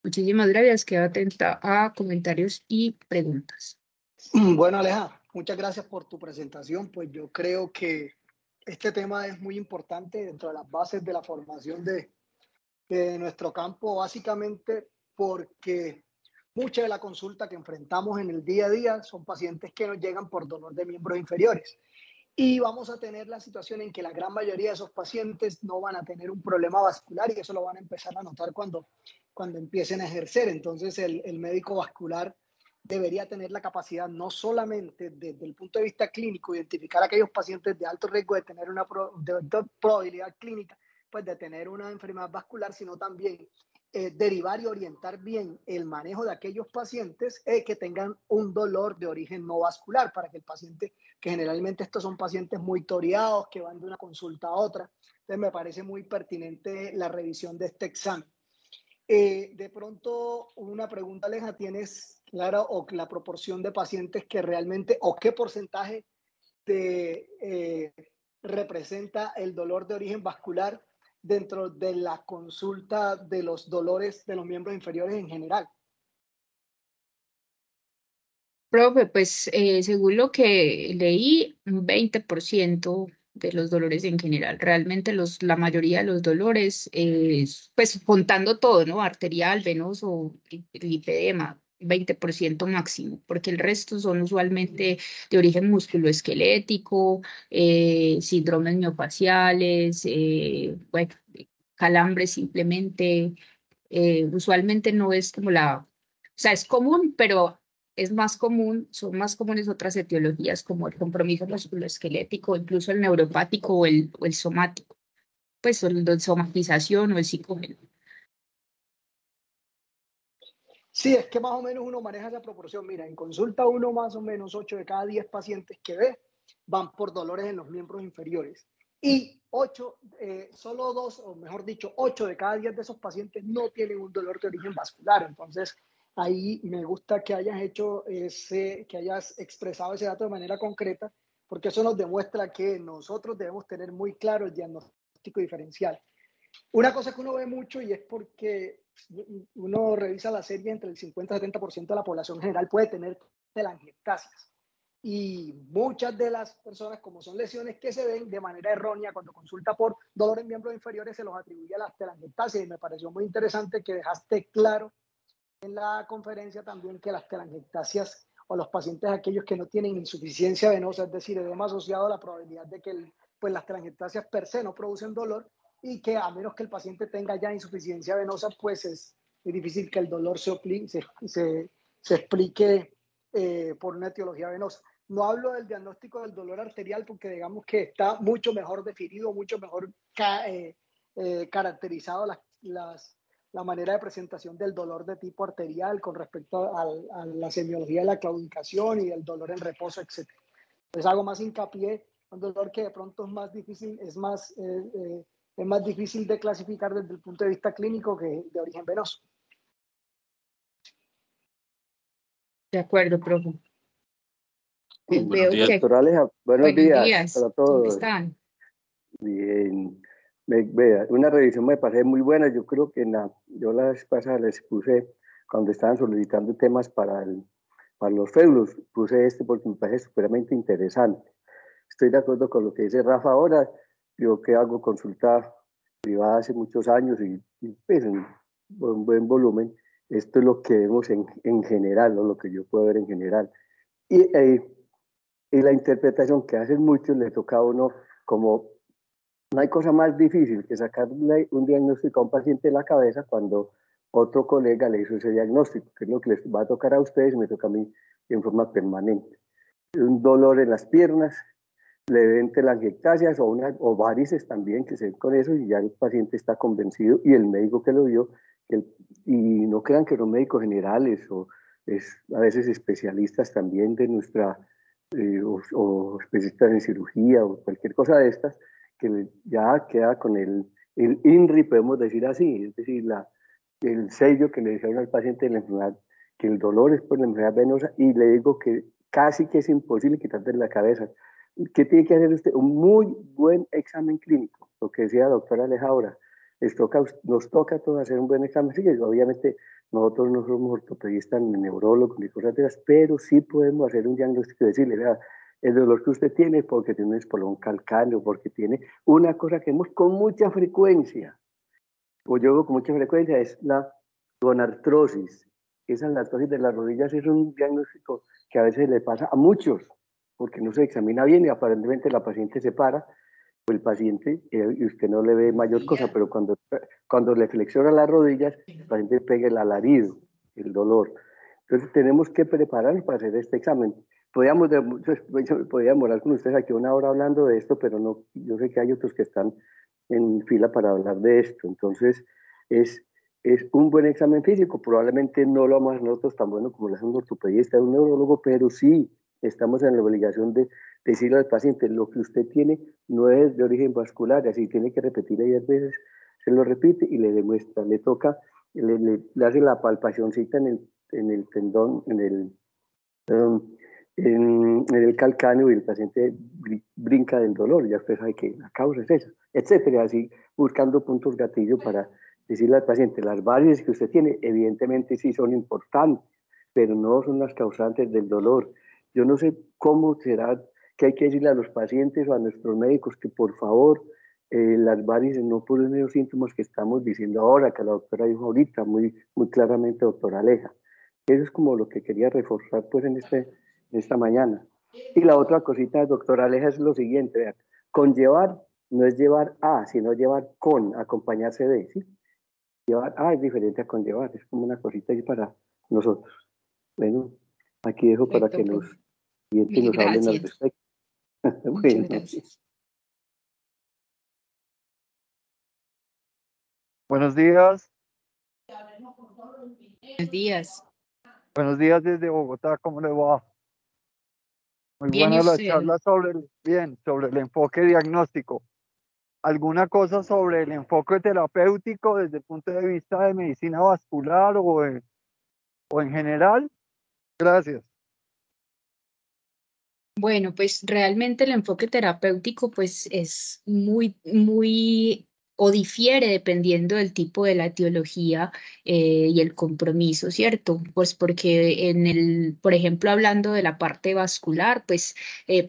Muchísimas gracias, quedo atenta a comentarios y preguntas.
Bueno, Aleja, muchas gracias por tu presentación. Pues yo creo que este tema es muy importante dentro de las bases de la formación de nuestro campo, básicamente porque mucha de la consulta que enfrentamos en el día a día son pacientes que nos llegan por dolor de miembros inferiores. Y vamos a tener la situación en que la gran mayoría de esos pacientes no van a tener un problema vascular y eso lo van a empezar a notar cuando empiecen a ejercer. Entonces el médico vascular debería tener la capacidad no solamente desde el punto de vista clínico, identificar a aquellos pacientes de alto riesgo de tener una probabilidad clínica, pues de tener una enfermedad vascular, sino también derivar y orientar bien el manejo de aquellos pacientes que tengan un dolor de origen no vascular, para que el paciente, que generalmente estos son pacientes muy toreados, que van de una consulta a otra. Entonces me parece muy pertinente la revisión de este examen. De pronto, una pregunta, Aleja, ¿tienes claro o la proporción de pacientes que realmente, o qué porcentaje representa el dolor de origen vascular dentro de la consulta de los dolores de los miembros inferiores en general?
Profe, pues según lo que leí, un 20% de los dolores en general. Realmente la mayoría de los dolores, pues contando todo, ¿no? Arterial, venoso, el lipedema, 20% máximo, porque el resto son usualmente de origen musculoesquelético, síndromes miofaciales, bueno, calambres simplemente. Usualmente no es como o sea, es común, pero es más común, son más comunes otras etiologías como el compromiso musculoesquelético, incluso el neuropático o el somático, pues o la somatización o el psicógeno.
Sí, es que más o menos uno maneja esa proporción. Mira, en consulta uno más o menos 8 de cada 10 pacientes que ve van por dolores en los miembros inferiores. Y 8, solo 2, o mejor dicho, 8 de cada 10 de esos pacientes no tienen un dolor de origen vascular. Entonces, ahí me gusta que hayas que hayas expresado ese dato de manera concreta, porque eso nos demuestra que nosotros debemos tener muy claro el diagnóstico diferencial. Una cosa que uno ve mucho, y es porque uno revisa la serie, entre el 50 y 70% de la población general puede tener telangiectasias. Y muchas de las personas, como son lesiones que se ven de manera errónea cuando consulta por dolor en miembros inferiores, se los atribuye a las telangiectasias. Y me pareció muy interesante que dejaste claro en la conferencia también que las telangiectasias, o los pacientes aquellos que no tienen insuficiencia venosa, es decir, edema asociado a la probabilidad de que pues las telangiectasias per se no producen dolor, y que a menos que el paciente tenga ya insuficiencia venosa, pues es difícil que el dolor se explique por una etiología venosa. No hablo del diagnóstico del dolor arterial porque digamos que está mucho mejor definido, mucho mejor caracterizado la manera de presentación del dolor de tipo arterial con respecto a la semiología de la claudicación y el dolor en reposo, etc. Entonces hago más hincapié, un dolor que de pronto es más difícil, es más difícil de clasificar desde el punto de vista clínico que de origen venoso.
De acuerdo, profe.
Buenos
Veo
días.
que,
Doctora Aleja, buenos
buenos
días
días,
para
¿cómo
todos.
están?
Bien, vea, una revisión me parece muy buena. Yo creo que yo la vez pasada les puse, cuando estaban solicitando temas para los feudos, puse este porque me parece supremamente interesante. Estoy de acuerdo con lo que dice Rafa ahora. Yo que hago consulta privada hace muchos años y pues en un buen volumen, esto es lo que vemos en general, o lo que yo puedo ver en general. Y la interpretación que hacen muchos le toca a uno, como no hay cosa más difícil que sacarle un diagnóstico a un paciente de la cabeza cuando otro colega le hizo ese diagnóstico, que es lo que les va a tocar a ustedes y me toca a mí en forma permanente. Un dolor en las piernas, le ven telangiectasias o varices también que se ven con eso, y ya el paciente está convencido, y el médico que lo vio, y no crean que son médicos generales o a veces especialistas también de nuestra o especialistas en cirugía o cualquier cosa de estas, que ya queda con el INRI, podemos decir así, es decir, el sello que le dijeron al paciente de la enfermedad, que el dolor es por la enfermedad venosa, y le digo que casi que es imposible quitarle la cabeza. ¿Qué tiene que hacer usted? Un muy buen examen clínico, lo que decía la doctora Aleja ahora. Nos toca a todos hacer un buen examen. Sí, obviamente nosotros no somos ortopedistas ni neurólogos ni cosas de esas, pero sí podemos hacer un diagnóstico y decirle, vea, el dolor que usted tiene es porque tiene un espolón calcáneo, porque tiene una cosa que vemos con mucha frecuencia, o yo veo con mucha frecuencia, es la gonartrosis. Esa artrosis de las rodillas es un diagnóstico que a veces le pasa a muchos, porque no se examina bien y aparentemente la paciente se para, o el paciente, y usted no le ve mayor cosa, pero cuando le flexiona las rodillas, el paciente pega el alarido, el dolor. Entonces tenemos que prepararnos para hacer este examen. Podría demorar con ustedes aquí una hora hablando de esto, pero no, yo sé que hay otros que están en fila para hablar de esto. Entonces, es un buen examen físico. Probablemente no lo vamos a hacer nosotros tan bueno como lo hace un ortopedista, un neurólogo, pero sí estamos en la obligación de decirle al paciente, lo que usted tiene no es de origen vascular, así tiene que repetir 10 veces, se lo repite y le demuestra, le toca, le hace la palpacióncita en el tendón, en el calcáneo y el paciente brinca del dolor, ya usted sabe que la causa es esa, etcétera, así buscando puntos gatillo para decirle al paciente, las varices que usted tiene evidentemente sí son importantes, pero no son las causantes del dolor. Yo no sé cómo será que hay que decirle a los pacientes o a nuestros médicos que por favor las varices no por los síntomas que estamos diciendo ahora, que la doctora dijo ahorita muy, muy claramente, doctora Aleja. Eso es como lo que quería reforzar pues en esta mañana. Y la otra cosita, doctora Aleja, es lo siguiente, vean, conllevar no es llevar a, sino llevar con, acompañarse de, ¿sí? Llevar a es diferente a conllevar, es como una cosita ahí para nosotros. Bueno, aquí dejo para que
Perfecto,
los
profe.
clientes
Mil
nos hablen al
gracias.
respecto.
Muchas
Bueno,
gracias.
Buenos días.
Buenos días.
Buenos días desde Bogotá, ¿cómo le va? Muy
Bien, ¿y
buena la
usted?
charla sobre el enfoque diagnóstico. ¿Alguna cosa sobre el enfoque terapéutico desde el punto de vista de medicina vascular o en general? Gracias.
Bueno, pues realmente el enfoque terapéutico pues es muy o difiere dependiendo del tipo de la etiología y el compromiso, ¿cierto? Pues porque por ejemplo, hablando de la parte vascular, pues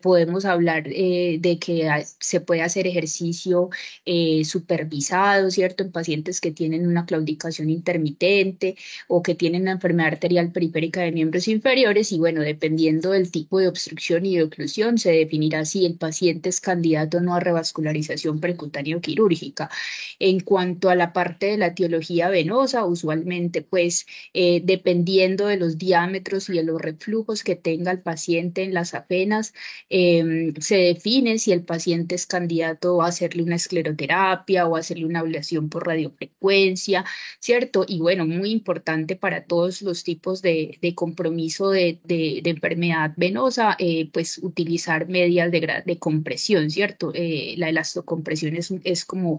podemos hablar de que se puede hacer ejercicio supervisado, ¿cierto? En pacientes que tienen una claudicación intermitente o que tienen una enfermedad arterial periférica de miembros inferiores y bueno, dependiendo del tipo de obstrucción y de oclusión, se definirá si el paciente es candidato o no a revascularización percutáneo quirúrgica. En cuanto a la parte de la etiología venosa, usualmente pues dependiendo de los diámetros y de los reflujos que tenga el paciente en las apenas, se define si el paciente es candidato a hacerle una escleroterapia o a hacerle una ablación por radiofrecuencia, ¿cierto? Y bueno, muy importante para todos los tipos de compromiso de enfermedad venosa, pues utilizar medias de compresión, ¿cierto? La elastocompresión es como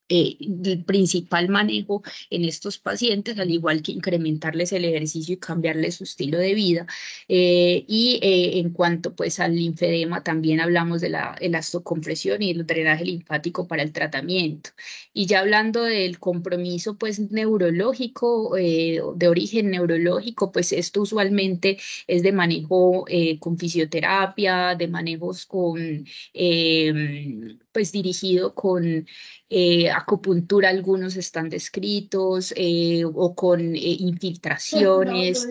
el principal manejo en estos pacientes, al igual que incrementarles el ejercicio y cambiarles su estilo de vida. En cuanto pues al linfedema, también hablamos de la elastocompresión y el drenaje linfático para el tratamiento. Y ya hablando del compromiso pues neurológico, de origen neurológico, pues esto usualmente es de manejo con fisioterapia, de manejos pues dirigido con acupuntura, algunos están descritos, o con infiltraciones,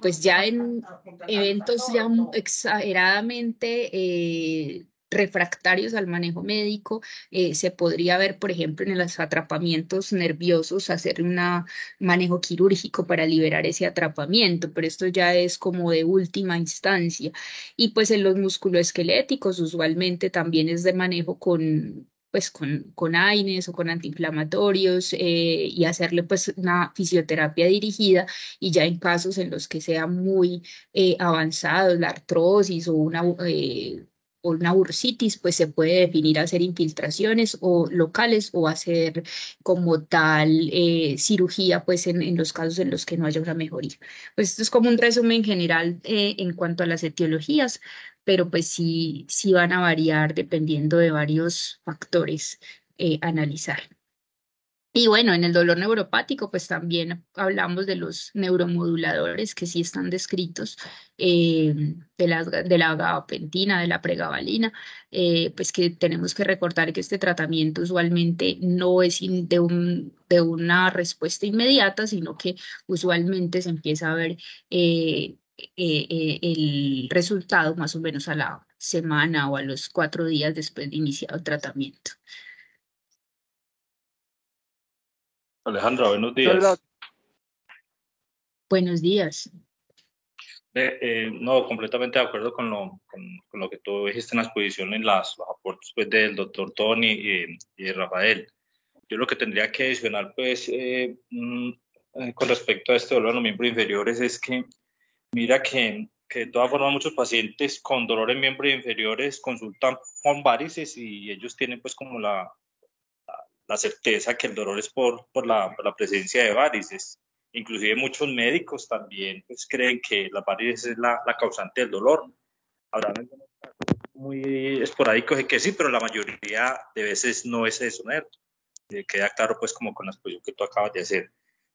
pues ya en eventos ya exageradamente refractarios al manejo médico, se podría ver, por ejemplo, en los atrapamientos nerviosos, hacer un manejo quirúrgico para liberar ese atrapamiento, pero esto ya es como de última instancia. Y pues en los musculoesqueléticos usualmente también es de manejo con AINES o con antiinflamatorios, y hacerle pues una fisioterapia dirigida, y ya en casos en los que sea muy avanzados, la artrosis o una bursitis, pues se puede definir hacer infiltraciones o locales o hacer como tal cirugía, pues en los casos en los que no haya una mejoría. Pues esto es como un resumen general en cuanto a las etiologías, pero pues sí van a variar dependiendo de varios factores analizar. Y bueno, en el dolor neuropático, pues también hablamos de los neuromoduladores que sí están descritos, de la gabapentina, de la pregabalina, pues que tenemos que recordar que este tratamiento usualmente no es de una respuesta inmediata, sino que usualmente se empieza a ver el resultado más o menos a la semana o a los 4 días después de iniciar el tratamiento.
Alejandra, buenos
Muchas
días.
gracias.
Buenos días.
No, completamente de acuerdo con lo que tú dijiste en la exposición, en los aportes pues, del doctor Tony y de Rafael. Yo lo que tendría que adicionar, pues, con respecto a este dolor en los miembros inferiores es que, mira que de todas formas muchos pacientes con dolor en miembros inferiores consultan con varices y ellos tienen pues como la certeza que el dolor es por la presencia de varices. Inclusive muchos médicos también pues, creen que la varices es la causante del dolor. Habrá algunos casos muy esporádicos de que sí, pero la mayoría de veces no es eso, ¿no? Queda claro pues como con la exposición que tú acabas de hacer.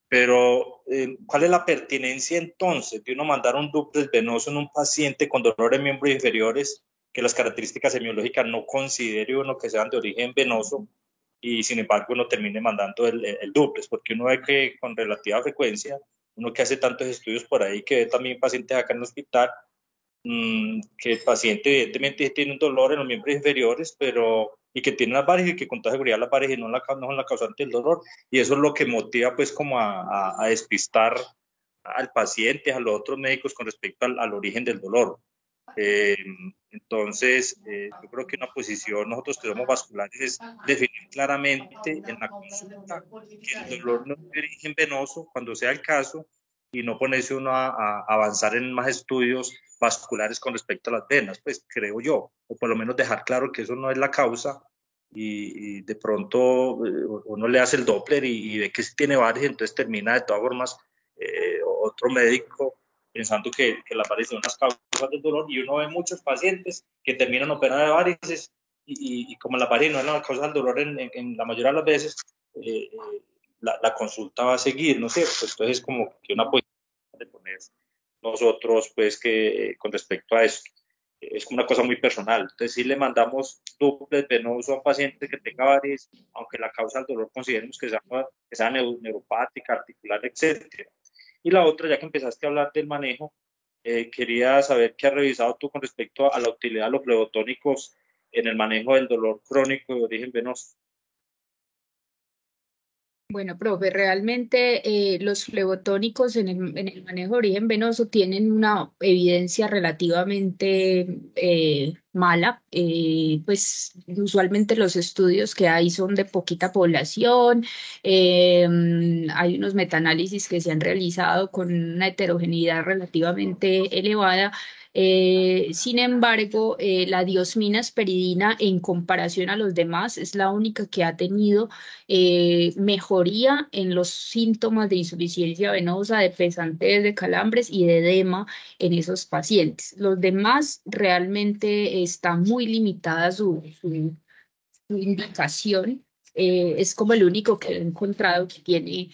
Pero, ¿cuál es la pertinencia entonces de uno mandar un dúplex venoso en un paciente con dolor en miembros inferiores que las características semiológicas no considere uno que sean de origen venoso y sin embargo uno termine mandando el dúplex? Porque uno ve que con relativa frecuencia, uno que hace tantos estudios por ahí, que ve también pacientes acá en el hospital, que el paciente evidentemente tiene un dolor en los miembros inferiores, pero y que tiene las varices y que con toda seguridad las varices no son la causante del dolor. Y eso es lo que motiva pues como a despistar al paciente, a los otros médicos con respecto al origen del dolor. Eh, entonces, yo creo que una posición, nosotros que somos vasculares, es definir claramente en la consulta que el dolor no es de origen venoso, cuando sea el caso, y no ponerse uno a avanzar en más estudios vasculares con respecto a las venas, pues creo yo, o por lo menos dejar claro que eso no es la causa, y de pronto uno le hace el Doppler y ve que sí tiene varices, entonces termina de todas formas otro médico pensando que las varices son las causas del dolor, y uno ve muchos pacientes que terminan operados de varices y como la varices no es la causa del dolor en la mayoría de las veces, eh, la consulta va a seguir, ¿no es cierto? Entonces como que una posición de poner nosotros, pues que con respecto a eso, es como una cosa muy personal. Entonces si le mandamos dúplex venoso a un paciente que tenga varices, aunque la causa del dolor consideremos que sea neuropática, articular, etcétera. Y la otra, ya que empezaste a hablar del manejo, quería saber qué has revisado tú con respecto a la utilidad de los flebotónicos en el manejo del dolor crónico de origen venoso.
Bueno, profe, realmente los flebotónicos en el manejo de origen venoso tienen una evidencia relativamente mala. Pues usualmente los estudios que hay son de poquita población. Hay unos metaanálisis que se han realizado con una heterogeneidad relativamente elevada. Sin embargo, la diosmina esperidina en comparación a los demás es la única que ha tenido mejoría en los síntomas de insuficiencia venosa, de pesantez, de calambres y de edema en esos pacientes. Los demás realmente está muy limitada su indicación. Es como el único que he encontrado que tiene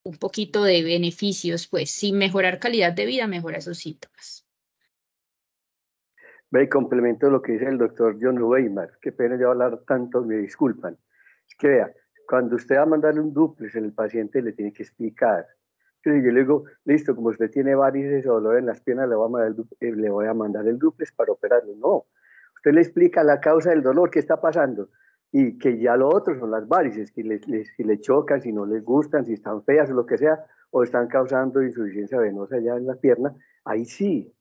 un poquito de beneficios, pues sin mejorar calidad de vida, mejora esos síntomas.
Ve, complemento lo que dice el doctor John Weimar. Qué pena yo hablar tanto, me disculpan. Es que vea, cuando usted va a mandarle un dúplex, el paciente le tiene que explicar. Yo le digo, listo, como usted tiene varices o dolor en las piernas, le voy a mandar el dúplex para operarlo. No, usted le explica la causa del dolor, qué está pasando, y que ya lo otro son las varices, si le chocan, si no les gustan, si están feas o lo que sea, o están causando insuficiencia venosa ya en la pierna, ahí sí,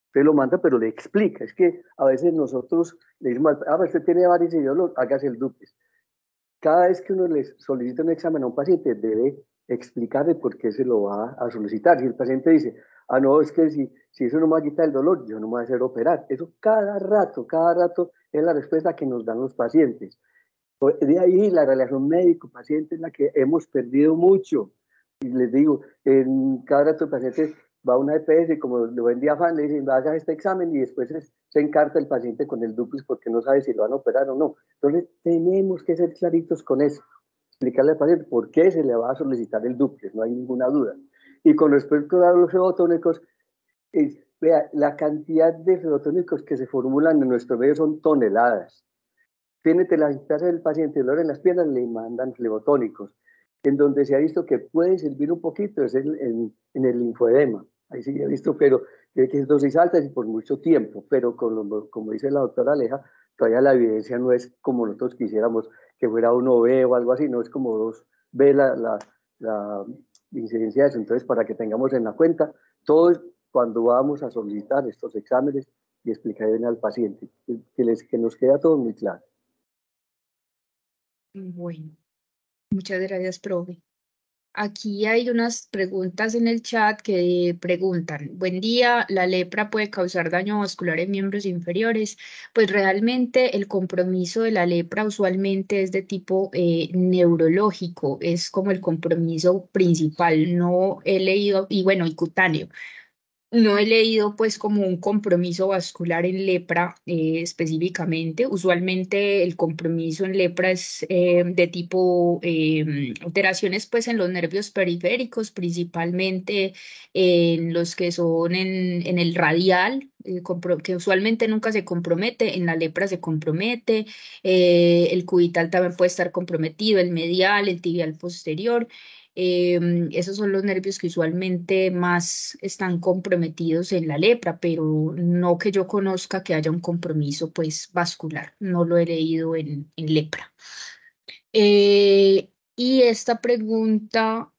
usted lo manda, pero le explica. Es que a veces nosotros le decimos, usted tiene varices y dolor, hágase el dúplex. Cada vez que uno les solicita un examen a un paciente, debe explicarle por qué se lo va a solicitar. Si el paciente dice, no, es que si eso no me va a quitar el dolor, yo no me voy a hacer operar. Eso cada rato es la respuesta que nos dan los pacientes. De ahí la relación médico-paciente es la que hemos perdido mucho. Y les digo, en cada rato el paciente va a una EPS y como lo ven de afán, le dicen, haga este examen y después se encarta el paciente con el dúplex porque no sabe si lo van a operar o no. Entonces tenemos que ser claritos con eso, explicarle al paciente por qué se le va a solicitar el dúplex, no hay ninguna duda. Y con respecto a los flebotónicos, vea, la cantidad de flebotónicos que se formulan en nuestro medio son toneladas. Tiene la distancia del paciente, dolor en las piernas, le mandan flebotónicos. En donde se ha visto que puede servir un poquito es en el linfoedema. Ahí sí he visto, pero tiene que ser dosis altas y por mucho tiempo. Pero como dice la doctora Aleja, todavía la evidencia no es como nosotros quisiéramos que fuera 1B o algo así, no es como 2B la incidencia de eso. Entonces, para que tengamos en la cuenta, todos cuando vamos a solicitar estos exámenes y explicar bien al paciente, que nos queda todo muy claro.
Bueno, muchas gracias, profe. Aquí hay unas preguntas en el chat que preguntan, buen día, ¿la lepra puede causar daño vascular en miembros inferiores? Pues realmente el compromiso de la lepra usualmente es de tipo neurológico, es como el compromiso principal, no he leído, y bueno, y cutáneo. No he leído pues como un compromiso vascular en lepra específicamente. Usualmente el compromiso en lepra es de tipo alteraciones pues en los nervios periféricos, principalmente en los que son en el radial, que usualmente nunca se compromete, en la lepra se compromete, el cubital también puede estar comprometido, el medial, el tibial posterior. Esos son los nervios que usualmente más están comprometidos en la lepra, pero no que yo conozca que haya un compromiso pues vascular. No lo he leído en lepra. Y esta pregunta,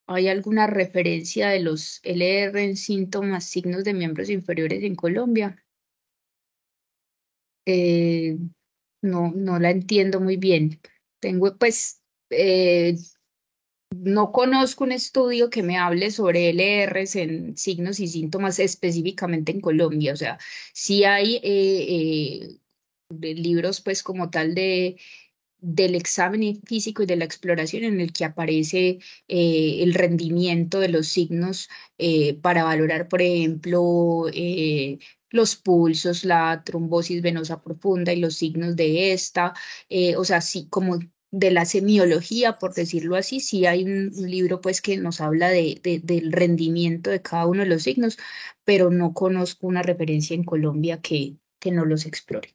¿hay alguna referencia de los LR en síntomas, signos de miembros inferiores en Colombia? Eh, no la entiendo muy bien. Tengo pues... no conozco un estudio que me hable sobre LRs en signos y síntomas específicamente en Colombia. O sea, sí hay de libros pues como tal del examen físico y de la exploración en el que aparece el rendimiento de los signos para valorar, por ejemplo, los pulsos, la trombosis venosa profunda y los signos de esta. O sea, sí, como de la semiología, por decirlo así, sí hay un libro pues que nos habla del rendimiento de cada uno de los signos, pero no conozco una referencia en Colombia que no los explore.